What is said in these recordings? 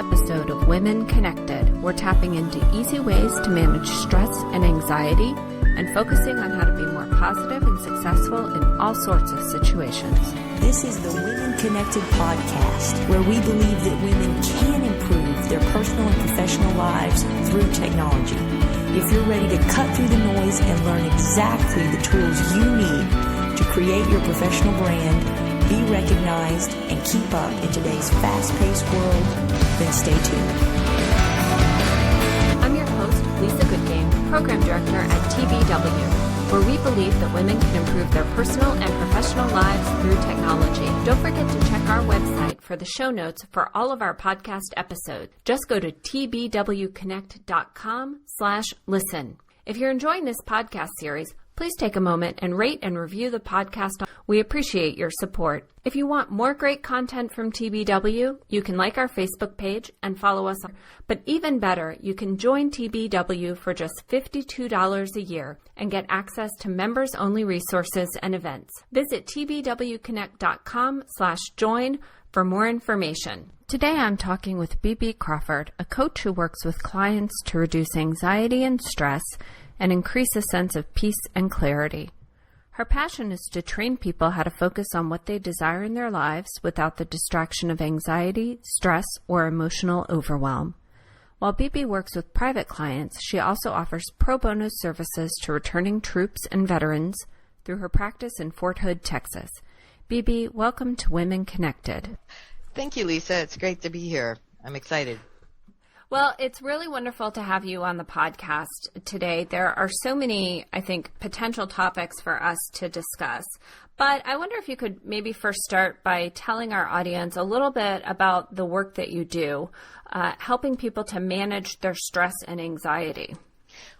episode of Women Connected, we're tapping into easy ways to manage stress and anxiety and focusing on how to be more positive and successful in all sorts of situations. This is the Women Connected podcast, where we believe that women can improve their personal and professional lives through technology. If you're ready to cut through the noise and learn exactly the tools you need to create your professional brand, be recognized, and keep up in today's fast-paced world, then stay tuned. I'm your host, Lisa Goodgame, Program Director at TBW, where we believe that women can improve their personal and professional lives through technology. Don't forget to check our website for the show notes for all of our podcast episodes. Just go to tbwconnect.com/listen. If you're enjoying this podcast series, please take a moment and rate and review the podcast. We appreciate your support. If you want more great content from TBW, you can like our Facebook page and follow us. But even better, you can join TBW for just $52 a year and get access to members-only resources and events. Visit tbwconnect.com/join for more information. Today I'm talking with Bibi Crawford, a coach who works with clients to reduce anxiety and stress and increase a sense of peace and clarity. Her passion is to train people how to focus on what they desire in their lives without the distraction of anxiety, stress, or emotional overwhelm. While Bibi works with private clients, she also offers pro bono services to returning troops and veterans through her practice in Fort Hood, Texas. Bibi, welcome to Women Connected. Thank you, Lisa. It's great to be here. I'm excited. Well, it's really wonderful to have you on the podcast today. There are so many, I think, potential topics for us to discuss. But I wonder if you could maybe first start by telling our audience a little bit about the work that you do, helping people to manage their stress and anxiety.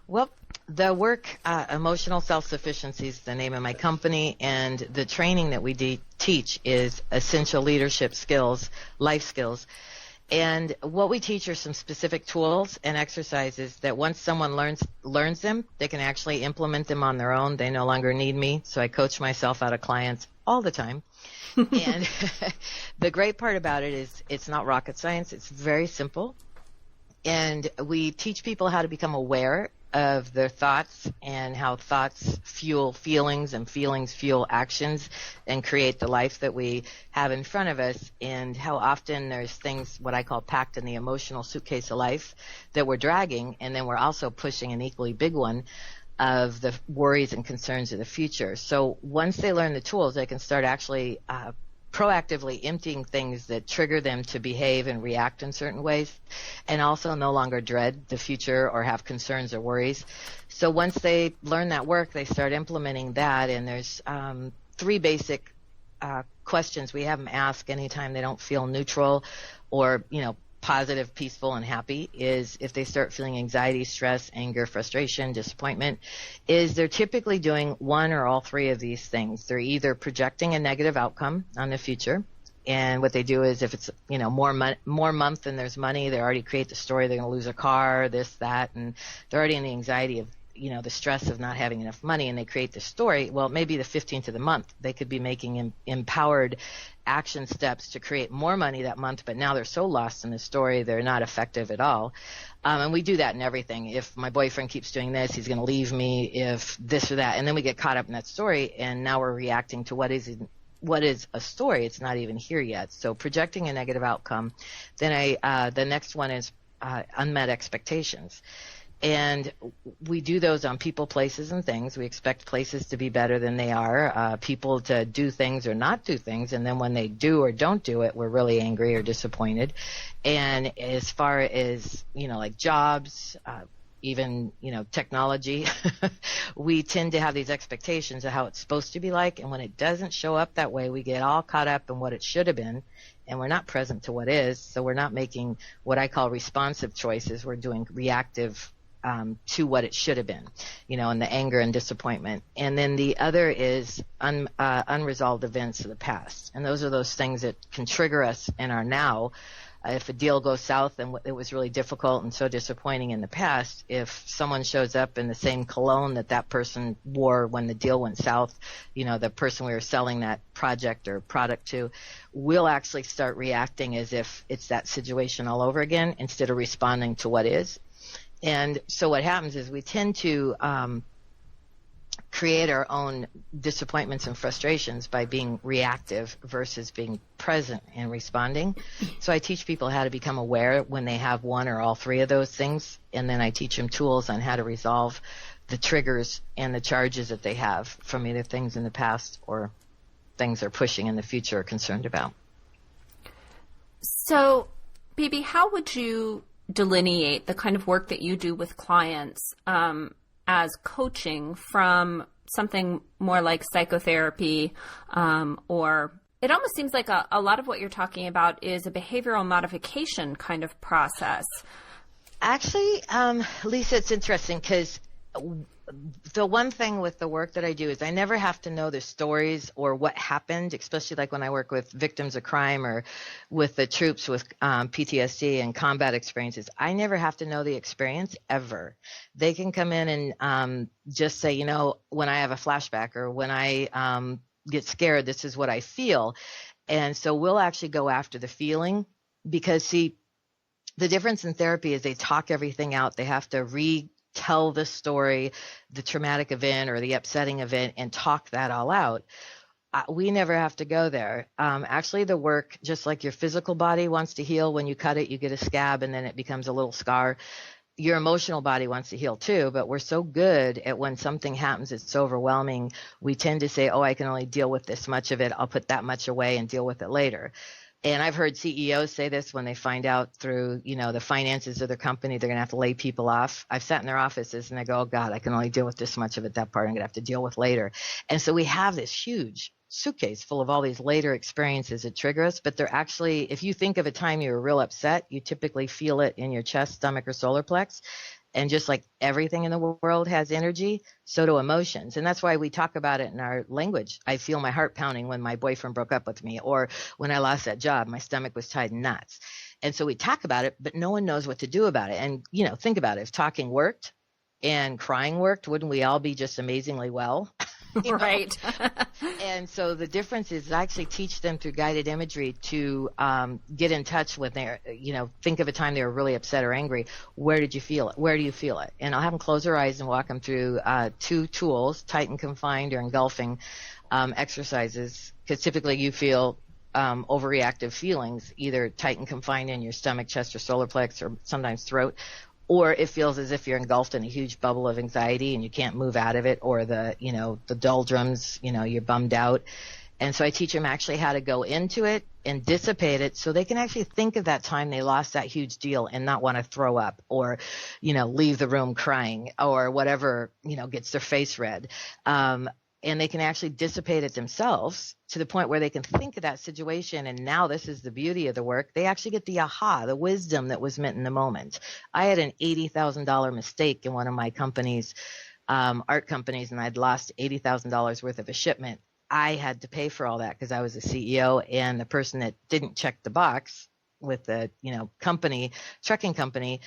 Well, the work, Emotional Self-Sufficiency is the name of my company, and the training that we teach is essential leadership skills, life skills. And what we teach are some specific tools and exercises that once someone learns them, they can actually implement them on their own. They no longer need me, so I coach myself out of clients all the time. And the great part about it is it's not rocket science. It's very simple. And we teach people how to become aware of their thoughts and how thoughts fuel feelings and feelings fuel actions and create the life that we have in front of us, and how often there's things, what I call packed in the emotional suitcase of life, that we're dragging, and then we're also pushing an equally big one of the worries and concerns of the future. So once they learn the tools, they can start actually proactively emptying things that trigger them to behave and react in certain ways, and also no longer dread the future or have concerns or worries. So once they learn that work, they start implementing that, and there's 3 basic questions we have them ask anytime they don't feel neutral or, positive, peaceful, and happy, is if they start feeling anxiety, stress, anger, frustration, disappointment, is they're typically doing one or all 3 of these things. They're either projecting a negative outcome on the future, and what they do is if it's, more month than there's money, they already create the story they're going to lose a car, this, that, and they're already in the anxiety of, the stress of not having enough money, and they create the story. Well, maybe the 15th of the month, they could be making empowered action steps to create more money that month, but now they're so lost in the story, they're not effective at all. And we do that in everything. If my boyfriend keeps doing this, he's going to leave me, if this or that, and then we get caught up in that story, and now we're reacting to what is a story. It's not even here yet. So projecting a negative outcome. Then the next one is unmet expectations. And we do those on people, places, and things. We expect places to be better than they are, people to do things or not do things, and then when they do or don't do it, we're really angry or disappointed. And as far as, like jobs, even, technology, we tend to have these expectations of how it's supposed to be like, and when it doesn't show up that way, we get all caught up in what it should have been, and we're not present to what is, so we're not making what I call responsive choices. We're doing reactive to what it should have been, and the anger and disappointment. And then the other is unresolved events of the past. And those are those things that can trigger us in our now, If a deal goes south and it was really difficult and so disappointing in the past, if someone shows up in the same cologne that person wore when the deal went south, the person we were selling that project or product to, we'll actually start reacting as if it's that situation all over again instead of responding to what is. And so what happens is we tend to create our own disappointments and frustrations by being reactive versus being present and responding. So I teach people how to become aware when they have one or all three of those things, and then I teach them tools on how to resolve the triggers and the charges that they have from either things in the past or things they're pushing in the future or concerned about. So, Bibi, how would you delineate the kind of work that you do with clients as coaching from something more like psychotherapy, or it almost seems like a lot of what you're talking about is a behavioral modification kind of process? Actually, Lisa, it's interesting because the one thing with the work that I do is I never have to know the stories or what happened, especially like when I work with victims of crime or with the troops with PTSD and combat experiences. I never have to know the experience ever. They can come in and just say, when I have a flashback or when I get scared, this is what I feel. And so we'll actually go after the feeling because, see, the difference in therapy is they talk everything out. They have to tell the story, the traumatic event or the upsetting event, and talk that all out. We never have to go there. Actually, the work, just like your physical body wants to heal, when you cut it, you get a scab and then it becomes a little scar. Your emotional body wants to heal too, but we're so good at when something happens, it's so overwhelming, we tend to say, I can only deal with this much of it. I'll put that much away and deal with it later. And I've heard CEOs say this when they find out through, the finances of their company, they're going to have to lay people off. I've sat in their offices and I go, oh God, I can only deal with this much of it. That part I'm going to have to deal with later. And so we have this huge suitcase full of all these later experiences that trigger us, but they're actually, if you think of a time you were real upset, you typically feel it in your chest, stomach, or solar plex. And just like everything in the world has energy, so do emotions. And that's why we talk about it in our language. I feel my heart pounding when my boyfriend broke up with me, or when I lost that job, my stomach was tied in knots. And so we talk about it, but no one knows what to do about it. And, think about it. If talking worked and crying worked, wouldn't we all be just amazingly well? Right. And so the difference is I actually teach them through guided imagery to get in touch with their, think of a time they were really upset or angry. Where did you feel it? Where do you feel it? And I'll have them close their eyes and walk them through two tools, tight and confined or engulfing exercises, because typically you feel overreactive feelings, either tight and confined in your stomach, chest, or solar plex, or sometimes throat. Or it feels as if you're engulfed in a huge bubble of anxiety and you can't move out of it, or the doldrums, you're bummed out. And so I teach them actually how to go into it and dissipate it so they can actually think of that time they lost that huge deal and not want to throw up or, leave the room crying or whatever, gets their face red. And they can actually dissipate it themselves to the point where they can think of that situation. And now this is the beauty of the work. They actually get the aha, the wisdom that was meant in the moment. I had an $80,000 mistake in one of my companies, art companies, and I'd lost $80,000 worth of a shipment. I had to pay for all that because I was a CEO, and the person that didn't check the box with the, trucking company,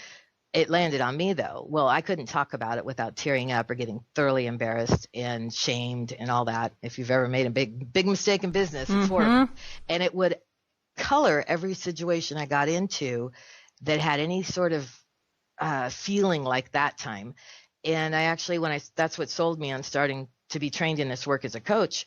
it landed on me though. Well, I couldn't talk about it without tearing up or getting thoroughly embarrassed and shamed and all that. If you've ever made a big mistake in business, it's horrible. And it would color every situation I got into that had any sort of feeling like that time. And I actually, that's what sold me on starting to be trained in this work as a coach,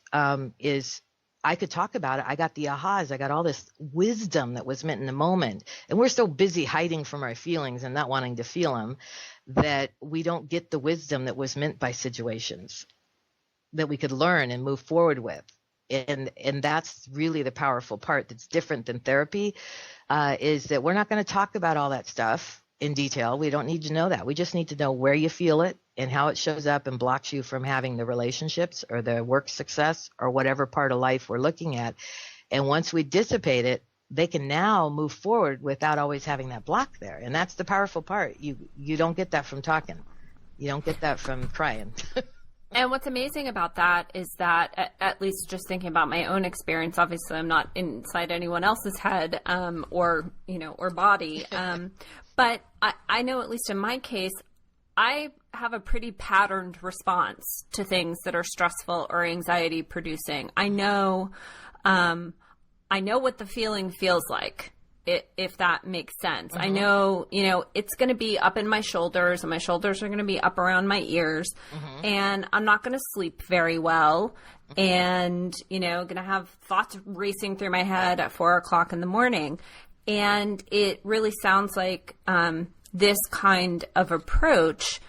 is I could talk about it. I got the ahas. I got all this wisdom that was meant in the moment. And we're so busy hiding from our feelings and not wanting to feel them that we don't get the wisdom that was meant by situations that we could learn and move forward with. And that's really the powerful part that's different than therapy, is that we're not going to talk about all that stuff in detail. We don't need to know that. We just need to know where you feel it and how it shows up and blocks you from having the relationships or the work success or whatever part of life we're looking at. And once we dissipate it, they can now move forward without always having that block there. And that's the powerful part. You don't get that from talking. You don't get that from crying. And what's amazing about that is that, at least just thinking about my own experience, obviously I'm not inside anyone else's head or body, but I know, at least in my case, I have a pretty patterned response to things that are stressful or anxiety producing. I know what the feeling feels like, if that makes sense. I know, it's going to be up in my shoulders, and my shoulders are going to be up around my ears, and I'm not going to sleep very well, and, going to have thoughts racing through my head at 4:00 in the morning. And it really sounds like this kind of approach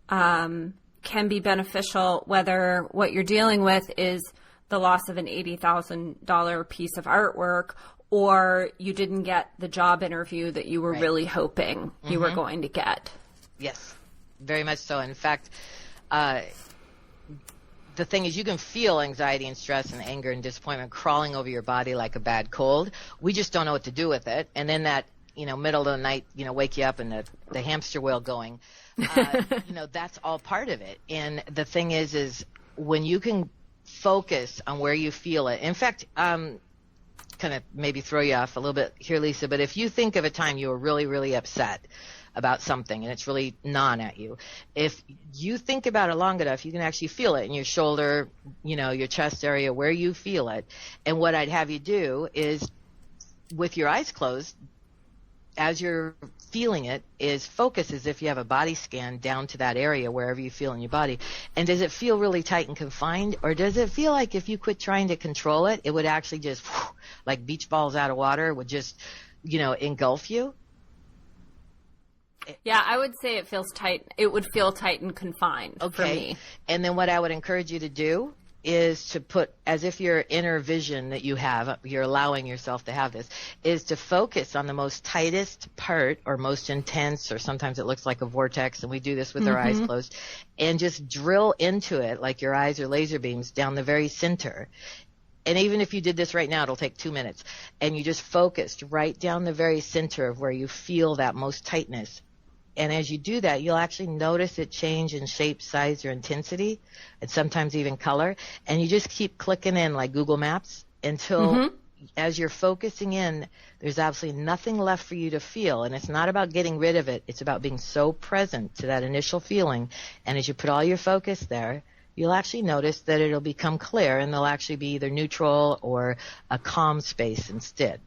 can be beneficial, whether what you're dealing with is the loss of an $80,000 piece of artwork, or you didn't get the job interview that you were really hoping you were going to get. Yes, very much so. In fact, the thing is, you can feel anxiety and stress and anger and disappointment crawling over your body like a bad cold. We just don't know what to do with it. And then that, middle of the night, wake you up and the hamster wheel going, that's all part of it. And the thing is when you can focus on where you feel it. In fact, kind of maybe throw you off a little bit here, Lisa, but if you think of a time you were really, really upset about something and it's really gnawing at you, if you think about it long enough, you can actually feel it in your shoulder, your chest area, where you feel it. And what I'd have you do is, with your eyes closed, as you're feeling it, is focus as if you have a body scan down to that area wherever you feel in your body. And does it feel really tight and confined, or does it feel like if you quit trying to control it, it would actually just, like beach balls out of water, would just, engulf you? Yeah, I would say it feels tight. It would feel tight and confined for me. And then what I would encourage you to do is to put, as if your inner vision that you have, you're allowing yourself to have this, is to focus on the most tightest part, or most intense, or sometimes it looks like a vortex, and we do this with our eyes closed, and just drill into it like your eyes are laser beams down the very center. And even if you did this right now, it'll take 2 minutes, and you just focused right down the very center of where you feel that most tightness. And as you do that, you'll actually notice it change in shape, size, or intensity, and sometimes even color. And you just keep clicking in like Google Maps until, as you're focusing in, there's absolutely nothing left for you to feel. And it's not about getting rid of it. It's about being so present to that initial feeling. And as you put all your focus there, you'll actually notice that it'll become clear, and there'll actually be either neutral or a calm space instead.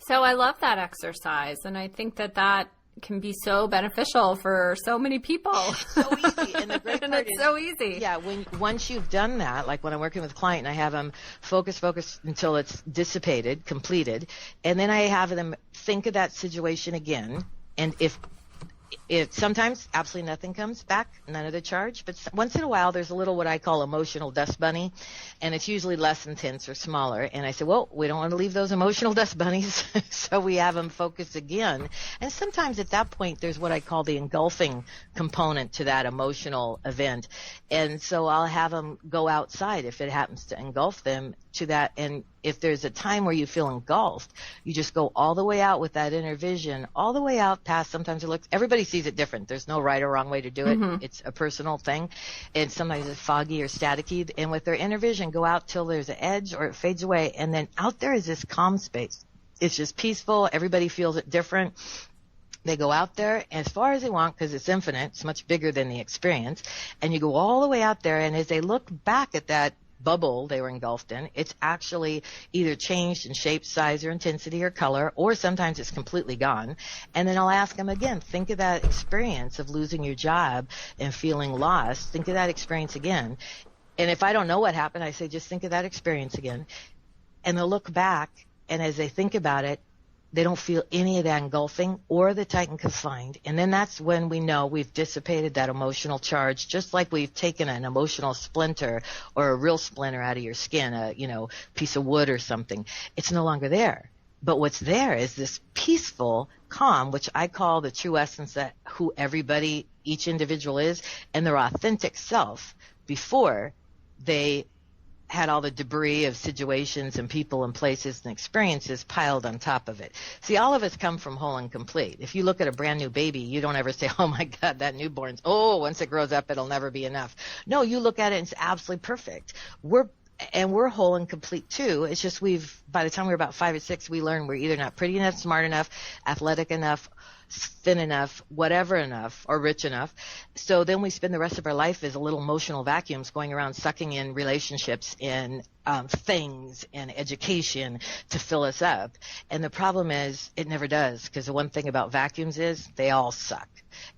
So I love that exercise, and I think that can be so beneficial for so many people. It's so easy, and the great part it's so easy. Yeah, once you've done that, like when I'm working with a client, and I have them focus until it's dissipated, completed, and then I have them think of that situation again, and if sometimes absolutely nothing comes back, none of the charge, but once in a while there's a little what I call emotional dust bunny, and it's usually less intense or smaller. And I say, well, we don't want to leave those emotional dust bunnies, so we have them focus again. And sometimes at that point there's what I call the engulfing component to that emotional event. And so I'll have them go outside if it happens to engulf them to that. And if there's a time where you feel engulfed, you just go all the way out with that inner vision, all the way out past, sometimes it looks, everybody sees it different. There's no right or wrong way to do it. It's a personal thing. And sometimes it's foggy or staticky. And with their inner vision, go out till there's an edge or it fades away. And then out there is this calm space. It's just peaceful. Everybody feels it different. They go out there as far as they want, because it's infinite. It's much bigger than the experience. And you go all the way out there. And as they look back at that bubble they were engulfed in, it's actually either changed in shape, size, or intensity, or color, or sometimes it's completely gone. And then I'll ask them again, think of that experience of losing your job and feeling lost. Think of that experience again. And if I don't know what happened, I say, just think of that experience again. And they'll look back, and as they think about it, they don't feel any of that engulfing or the tight and confined. And then that's when we know we've dissipated that emotional charge, just like we've taken an emotional splinter or a real splinter out of your skin, a piece of wood or something. It's no longer there. But what's there is this peaceful calm, which I call the true essence that who everybody, each individual is, and their authentic self before they had all the debris of situations and people and places and experiences piled on top of it. See, all of us come from whole and complete. If you look at a brand new baby, you don't ever say, oh my God, that newborn's, once it grows up, it'll never be enough. No, you look at it and it's absolutely perfect. We're whole and complete too. It's just by the time we're about 5 or 6, we learn we're either not pretty enough, smart enough, athletic enough, thin enough, whatever enough, or rich enough. So then we spend the rest of our life as little emotional vacuums going around sucking in relationships and things and education to fill us up. And the problem is it never does, because the one thing about vacuums is they all suck.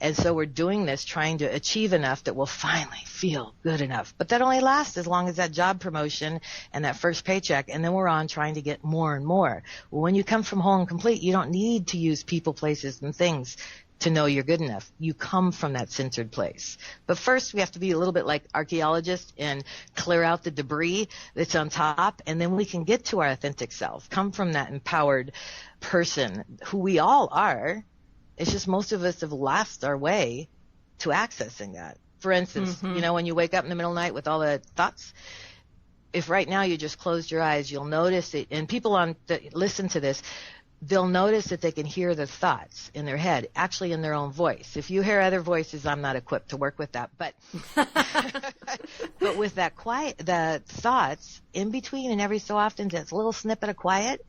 And so we're doing this trying to achieve enough that we'll finally feel good enough. But that only lasts as long as that job promotion and that first paycheck, and then we're on trying to get more and more. Well, when you come from whole and complete, you don't need to use people, places, and things to know you're good enough. You come from that centered place. But first, we have to be a little bit like archaeologists and clear out the debris that's on top, and then we can get to our authentic self, come from that empowered person who we all are. It's just most of us have lost our way to accessing that. For instance, when you wake up in the middle of the night with all the thoughts, if right now you just closed your eyes, you'll notice it. And people that listen to this, they'll notice that they can hear the thoughts in their head, actually in their own voice. If you hear other voices, I'm not equipped to work with that. But but with that quiet, the thoughts in between, and every so often, that's a little snippet of quiet.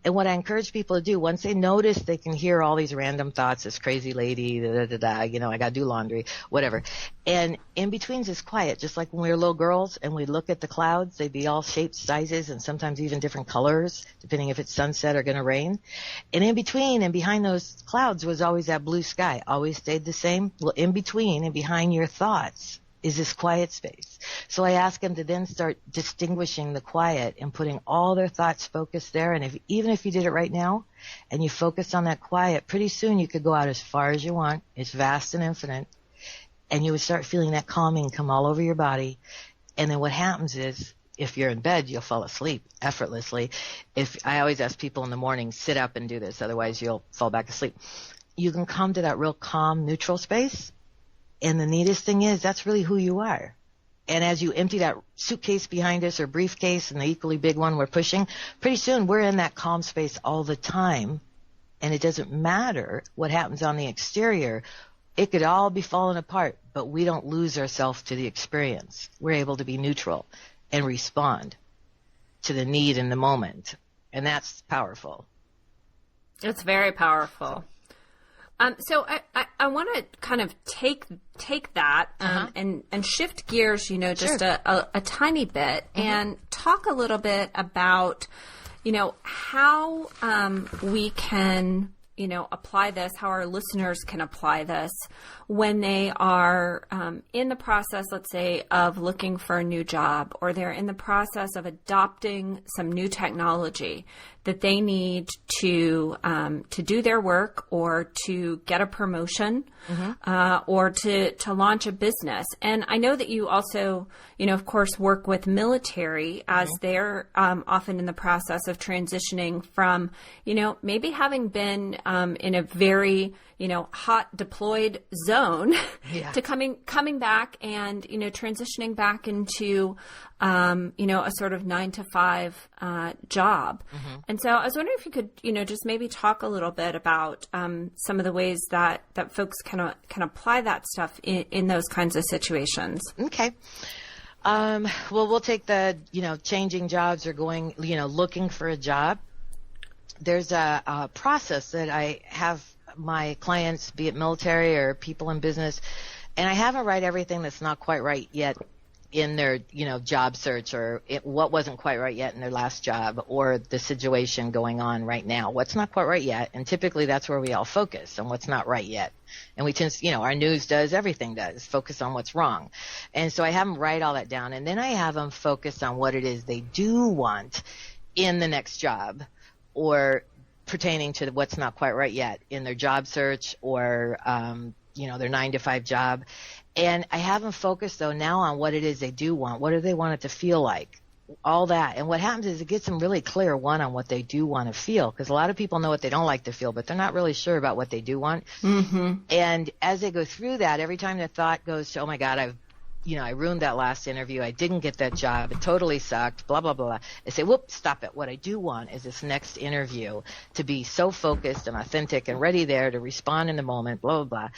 And what I encourage people to do, once they notice they can hear all these random thoughts, this crazy lady, I got to do laundry, whatever. And in between is quiet, just like when we were little girls and we look at the clouds, they'd be all shapes, sizes, and sometimes even different colors, depending if it's sunset or going to rain. And in between and behind those clouds was always that blue sky, always stayed the same. Well, in between and behind your thoughts is this quiet space. So I ask them to then start distinguishing the quiet and putting all their thoughts focused there. And even if you did it right now and you focus on that quiet, pretty soon you could go out as far as you want. It's vast and infinite. And you would start feeling that calming come all over your body. And then what happens is, if you're in bed, you'll fall asleep effortlessly. I always ask people in the morning, sit up and do this, otherwise you'll fall back asleep. You can come to that real calm, neutral space. And the neatest thing is, that's really who you are. And as you empty that suitcase behind us or briefcase and the equally big one we're pushing, pretty soon we're in that calm space all the time. And it doesn't matter what happens on the exterior. It could all be falling apart, but we don't lose ourselves to the experience. We're able to be neutral and respond to the need in the moment. And that's powerful. It's very powerful. So I want to kind of take that and shift gears, just Sure. a tiny bit and talk a little bit about, how we can, apply this, how our listeners can apply this when they are in the process, let's say, of looking for a new job, or they're in the process of adopting some new technology that they need to do their work, or to get a promotion, or to launch a business. And I know that you also, of course, work with military as they're often in the process of transitioning from, maybe having been in a very, hot deployed zone to coming back and, transitioning back into, a sort of 9-to-5 job. And so I was wondering if you could, just maybe talk a little bit about some of the ways that folks can apply that stuff in those kinds of situations. Okay. Well, we'll take the, changing jobs or going, looking for a job. There's a process that I have my clients, be it military or people in business, and I have them write everything that's not quite right yet in their, job search, or what wasn't quite right yet in their last job, or the situation going on right now. What's not quite right yet, and typically that's where we all focus, on what's not right yet. And we tend, our news does, everything does, focus on what's wrong. And so I have them write all that down, and then I have them focus on what it is they do want in the next job, or pertaining to what's not quite right yet in their job search, or, their 9-to-5 job. And I have them focus, though, now on what it is they do want. What do they want it to feel like? All that. And what happens is it gets them really clear, one, on what they do want to feel. Because a lot of people know what they don't like to feel, but they're not really sure about what they do want. And as they go through that, every time their thought goes to, oh, my God, I've I ruined that last interview. I didn't get that job. It totally sucked, blah, blah, blah. I say, whoop, stop it. What I do want is this next interview to be so focused and authentic and ready there to respond in the moment, blah, blah, blah.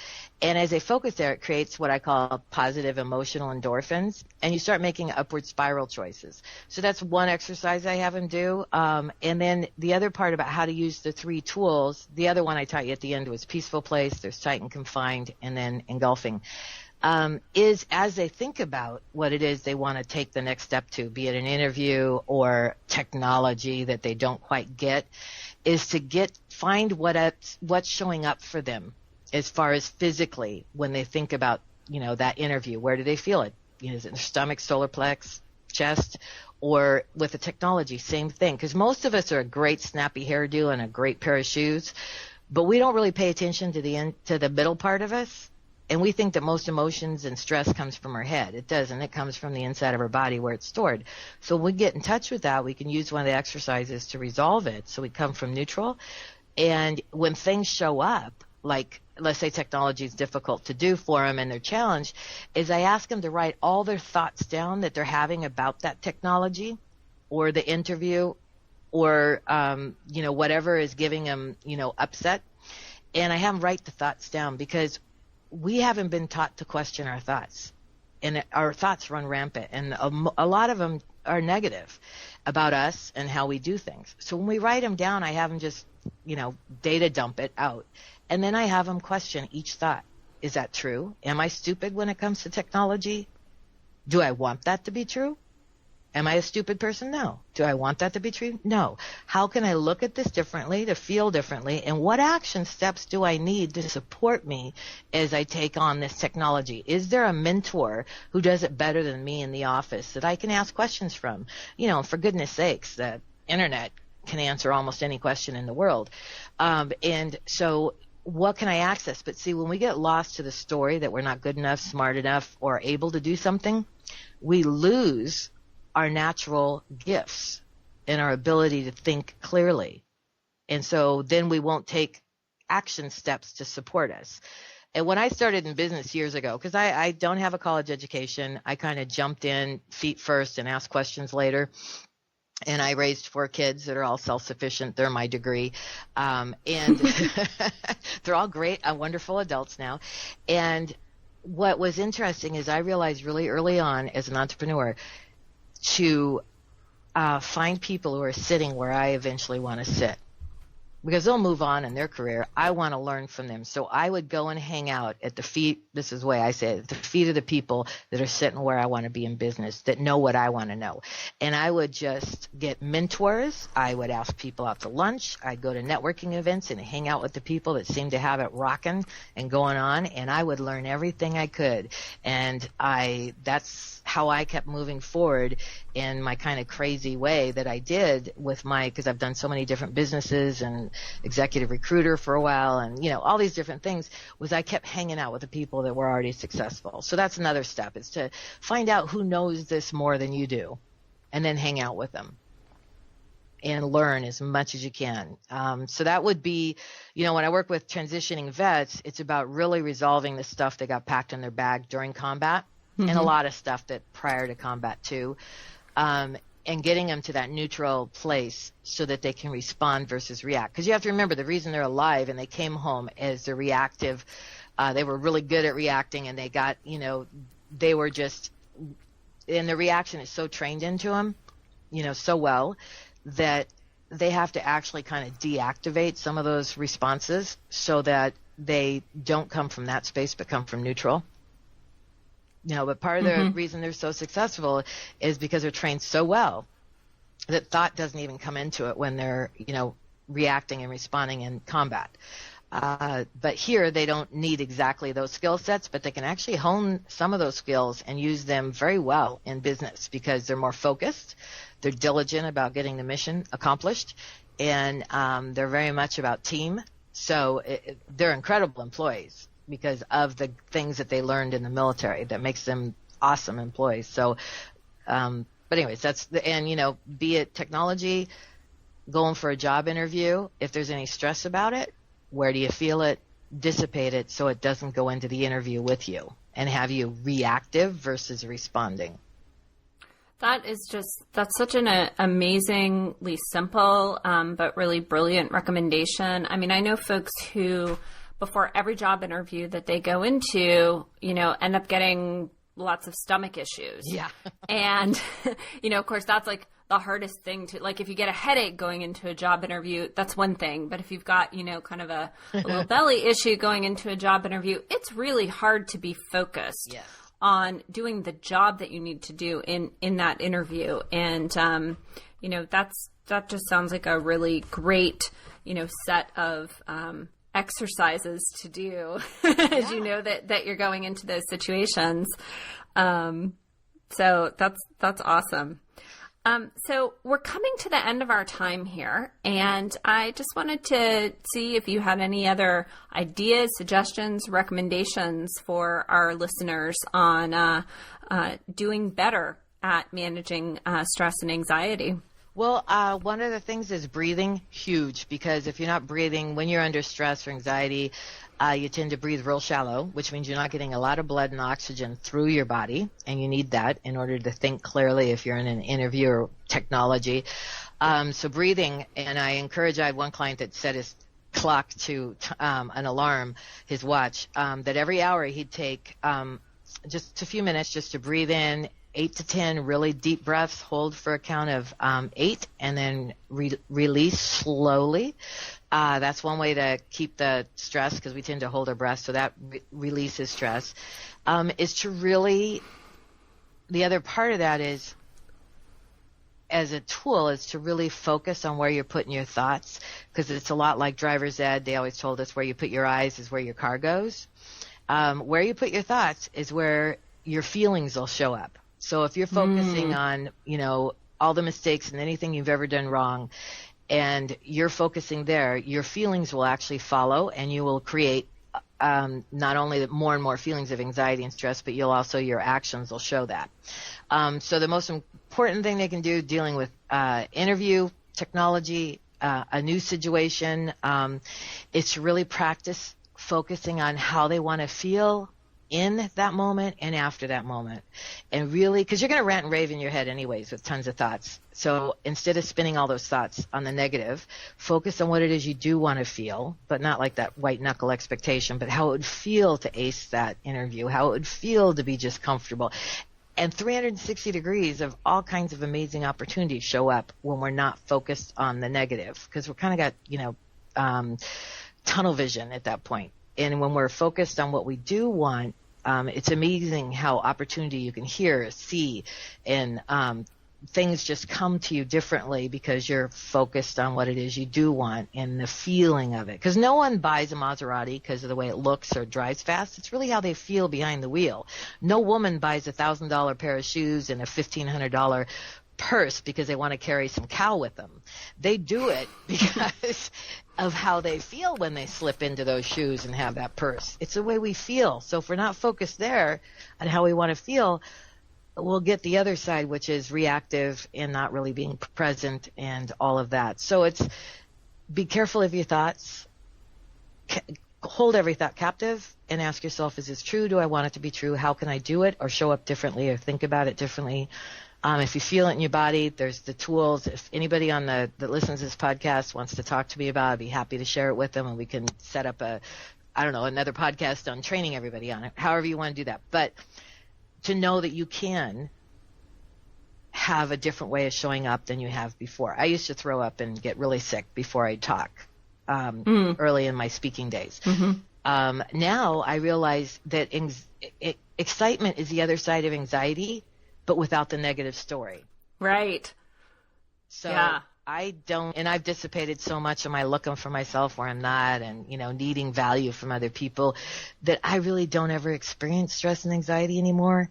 And as I focus there, it creates what I call positive emotional endorphins, and you start making upward spiral choices. So that's one exercise I have them do. And then the other part about how to use the 3 tools, the other one I taught you at the end was peaceful place, there's tight and confined, and then engulfing. Is as they think about what it is they want to take the next step to, be it an interview or technology that they don't quite get, is to find what's showing up for them as far as physically when they think about, that interview. Where do they feel it? Is it in their stomach, solar plex, chest? Or with the technology, same thing. Because most of us are a great snappy hairdo and a great pair of shoes, but we don't really pay attention to the middle part of us. And we think that most emotions and stress comes from our head. It doesn't. It comes from the inside of our body where it's stored. So when we get in touch with that, we can use one of the exercises to resolve it. So we come from neutral. And when things show up, like let's say technology is difficult to do for them and they're challenged, is I ask them to write all their thoughts down that they're having about that technology or the interview or, whatever is giving them, upset. And I have them write the thoughts down because we haven't been taught to question our thoughts, and our thoughts run rampant, and a lot of them are negative about us and how we do things. So when we write them down, I have them just, data dump it out, and then I have them question each thought. Is that true? Am I stupid when it comes to technology? Do I want that to be true? Am I a stupid person? No. Do I want that to be true? No. How can I look at this differently, to feel differently, and what action steps do I need to support me as I take on this technology? Is there a mentor who does it better than me in the office that I can ask questions from? For goodness sakes, the internet can answer almost any question in the world. And so what can I access? But see, when we get lost to the story that we're not good enough, smart enough, or able to do something, we lose our natural gifts and our ability to think clearly. And so then we won't take action steps to support us. And when I started in business years ago, because I don't have a college education, I kind of jumped in feet first and asked questions later. And I raised 4 kids that are all self-sufficient. They're my degree. And they're all great, wonderful adults now. And what was interesting is I realized really early on as an entrepreneur to find people who are sitting where I eventually want to sit, because they'll move on in their career. I want to learn from them. So I would go and hang out at the feet, this is the way I say it, at the feet of the people that are sitting where I want to be in business, that know what I want to know. And I would just get mentors. I would ask people out to lunch. I'd go to networking events and hang out with the people that seem to have it rocking and going on. And I would learn everything I could. And that's how I kept moving forward in my kind of crazy way that I did with because I've done so many different businesses and executive recruiter for a while and, all these different things, was I kept hanging out with the people that were already successful. So that's another step, is to find out who knows this more than you do and then hang out with them and learn as much as you can. So that would be, when I work with transitioning vets, it's about really resolving the stuff that got packed in their bag during combat. Mm-hmm. And a lot of stuff that prior to combat too, and getting them to that neutral place so that they can respond versus react. Because you have to remember, the reason they're alive and they came home as they're reactive, they were really good at reacting, and they got, they were just, and the reaction is so trained into them, so well, that they have to actually kind of deactivate some of those responses so that they don't come from that space but come from neutral. But part of the reason they're so successful is because they're trained so well that thought doesn't even come into it when they're, reacting and responding in combat. But here they don't need exactly those skill sets, but they can actually hone some of those skills and use them very well in business because they're more focused, they're diligent about getting the mission accomplished, and they're very much about team. So they're incredible employees because of the things that they learned in the military that makes them awesome employees. So, but anyways, and be it technology, going for a job interview, if there's any stress about it, where do you feel it? Dissipate it so it doesn't go into the interview with you. and have you reactive versus responding. That's such an amazingly simple, but really brilliant recommendation. I mean, I know folks who, before every job interview that they go into, end up getting lots of stomach issues. Yeah. And, of course, that's like the hardest thing to, like, if you get a headache going into a job interview, that's one thing. But if you've got, kind of a little belly issue going into a job interview, it's really hard to be focused. Yes. On doing the job that you need to do in that interview. And, that just sounds like a really great, set of exercises to do as you know that you're going into those situations. So that's awesome. So we're coming to the end of our time here, and I just wanted to see if you had any other ideas, suggestions, recommendations for our listeners on doing better at managing stress and anxiety. Well, one of the things is breathing, huge, because if you're not breathing when you're under stress or anxiety, you tend to breathe real shallow, which means you're not getting a lot of blood and oxygen through your body, and you need that in order to think clearly if you're in an interview or technology. So breathing, and I had one client that set his clock to an alarm, his watch, that every hour he'd take just a few minutes just to breathe in 8 to 10 really deep breaths, hold for a count of 8, and then release slowly. That's one way to keep the stress, because we tend to hold our breath, so that releases stress. Is to really, the other part of that is, as a tool, is to really focus on where you're putting your thoughts, because it's a lot like driver's ed. They always told us where you put your eyes is where your car goes. Where you put your thoughts is where your feelings will show up. So if you're focusing on, all the mistakes and anything you've ever done wrong, and you're focusing there, your feelings will actually follow, and you will create not only more and more feelings of anxiety and stress, but your actions will show that. So the most important thing they can do dealing with interview, technology, a new situation, is to really practice focusing on how they want to feel in that moment and after that moment. And really, because you're going to rant and rave in your head anyways with tons of thoughts. So instead of spinning all those thoughts on the negative, focus on what it is you do want to feel, but not like that white knuckle expectation, but how it would feel to ace that interview, how it would feel to be just comfortable. And 360 degrees of all kinds of amazing opportunities show up when we're not focused on the negative, because we're kind of got, tunnel vision at that point. And when we're focused on what we do want, it's amazing how opportunity you can hear, see, and things just come to you differently because you're focused on what it is you do want and the feeling of it. Because no one buys a Maserati because of the way it looks or drives fast. It's really how they feel behind the wheel. No woman buys $1,000 pair of shoes and a $1,500 purse because they want to carry some cow with them. They do it because of how they feel when they slip into those shoes and have that purse. It's the way we feel. So if we're not focused there on how we want to feel, we'll get the other side, which is reactive and not really being present and all of that. So it's be careful of your thoughts. Hold every thought captive and ask yourself, is this true? Do I want it to be true? How can I do it or show up differently or think about it differently? If you feel it in your body, there's the tools. If anybody that listens to this podcast wants to talk to me about it, I'd be happy to share it with them, and we can set up another podcast on training everybody on it, however you want to do that. But to know that you can have a different way of showing up than you have before. I used to throw up and get really sick before I'd talk early in my speaking days. Mm-hmm. Now I realize that excitement is the other side of anxiety, but without the negative story. Right. So yeah. I don't, and I've dissipated so much. Am I looking for myself where I'm not, and needing value from other people, that I really don't ever experience stress and anxiety anymore.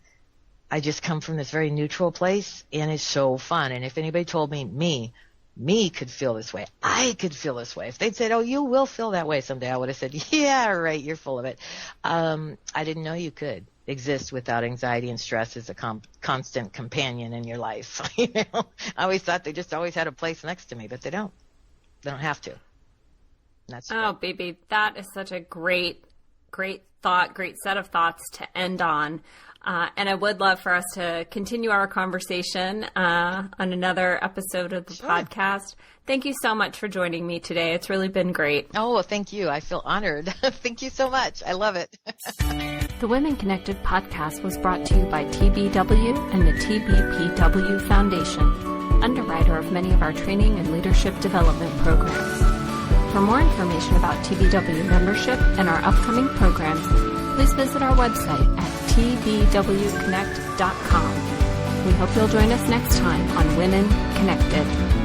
I just come from this very neutral place, and it's so fun. And if anybody told me could feel this way, I could feel this way. If they'd said, "Oh, you will feel that way someday," I would have said, "Yeah, right, you're full of it." I didn't know you could exist without anxiety and stress as a constant companion in your life. I always thought they just always had a place next to me, but they don't. They don't have to. That's Bibi, that is such a great great thought, great set of thoughts to end on. And I would love for us to continue our conversation on another episode of the podcast. Thank you so much for joining me today. It's really been great. Oh, well, thank you. I feel honored. Thank you so much. I love it. The Women Connected podcast was brought to you by TBW and the TBPW Foundation, underwriter of many of our training and leadership development programs. For more information about TBW membership and our upcoming programs, please visit our website at tbwconnect.com. We hope you'll join us next time on Women Connected.